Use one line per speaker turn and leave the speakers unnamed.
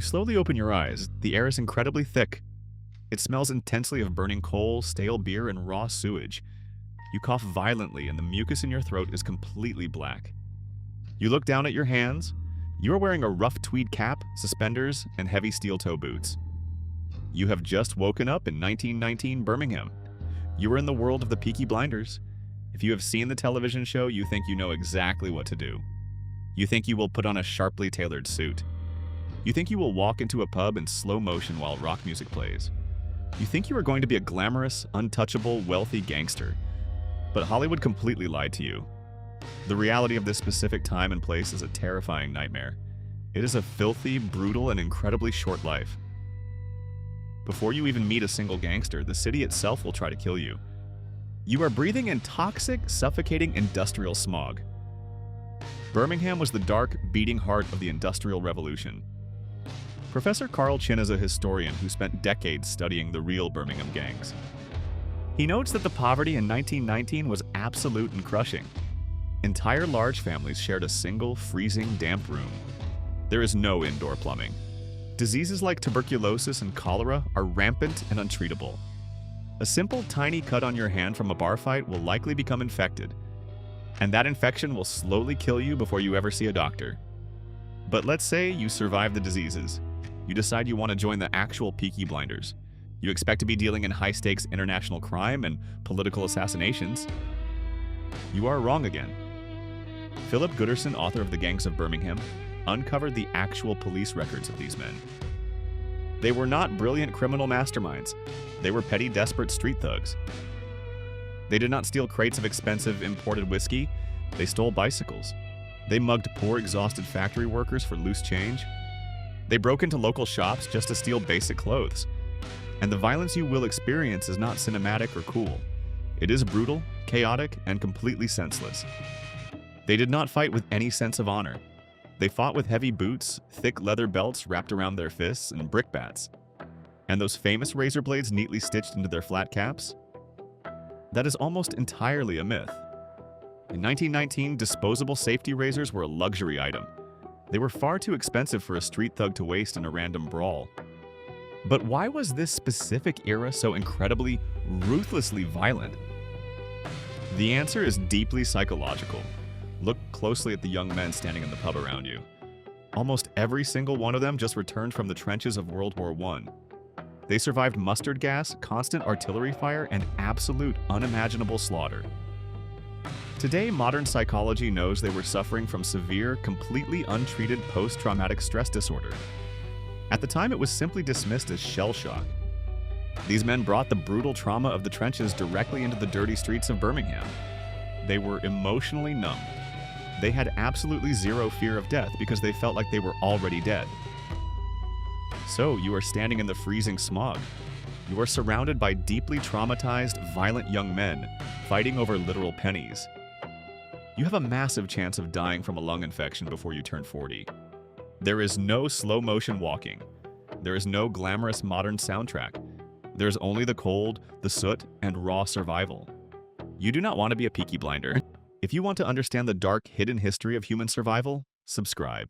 slowly open your eyes. The air is incredibly thick. It smells intensely of burning coal, stale beer, and raw sewage. You cough violently, and the mucus in your throat is completely black. You look down at your hands. You are wearing a rough tweed cap, suspenders, and heavy steel-toe boots. You have just woken up in 1919 Birmingham. You are in the world of the Peaky Blinders. If you have seen the television show, you think you know exactly what to do. You think you will put on a sharply tailored suit. You think you will walk into a pub in slow motion while rock music plays. You think you are going to be a glamorous, untouchable, wealthy gangster. But Hollywood completely lied to you. The reality of this specific time and place is a terrifying nightmare. It is a filthy, brutal, and incredibly short life. Before you even meet a single gangster, the city itself will try to kill you. You are breathing in toxic, suffocating industrial smog. Birmingham was the dark, beating heart of the Industrial Revolution. Professor Carl Chin is a historian who spent decades studying the real Birmingham gangs. He notes that the poverty in 1919 was absolute and crushing. Entire large families shared a single, freezing, damp room. There is no indoor plumbing. Diseases like tuberculosis and cholera are rampant and untreatable. A simple, tiny cut on your hand from a bar fight will likely become infected, and that infection will slowly kill you before you ever see a doctor. But let's say you survive the diseases. You decide you want to join the actual Peaky Blinders. You expect to be dealing in high-stakes international crime and political assassinations. You are wrong again. Philip Gooderson, author of The Gangs of Birmingham, uncovered the actual police records of these men. They were not brilliant criminal masterminds. They were petty, desperate street thugs. They did not steal crates of expensive imported whiskey. They stole bicycles. They mugged poor, exhausted factory workers for loose change. They broke into local shops just to steal basic clothes. And the violence you will experience is not cinematic or cool. It is brutal, chaotic, and completely senseless. They did not fight with any sense of honor. They fought with heavy boots, thick leather belts wrapped around their fists, and brickbats. And those famous razor blades neatly stitched into their flat caps? That is almost entirely a myth. In 1919, disposable safety razors were a luxury item. They were far too expensive for a street thug to waste in a random brawl. But why was this specific era so incredibly, ruthlessly violent? The answer is deeply psychological. Look closely at the young men standing in the pub around you. Almost every single one of them just returned from the trenches of World War I. They survived mustard gas, constant artillery fire, and absolute unimaginable slaughter. Today, modern psychology knows they were suffering from severe, completely untreated post-traumatic stress disorder. At the time, it was simply dismissed as shell shock. These men brought the brutal trauma of the trenches directly into the dirty streets of Birmingham. They were emotionally numb. They had absolutely zero fear of death because they felt like they were already dead. So you are standing in the freezing smog. You are surrounded by deeply traumatized, violent young men fighting over literal pennies. You have a massive chance of dying from a lung infection before you turn 40. There is no slow-motion walking. There is no glamorous modern soundtrack. There is only the cold, the soot, and raw survival. You do not want to be a Peaky Blinder. If you want to understand the dark, hidden history of human survival, subscribe.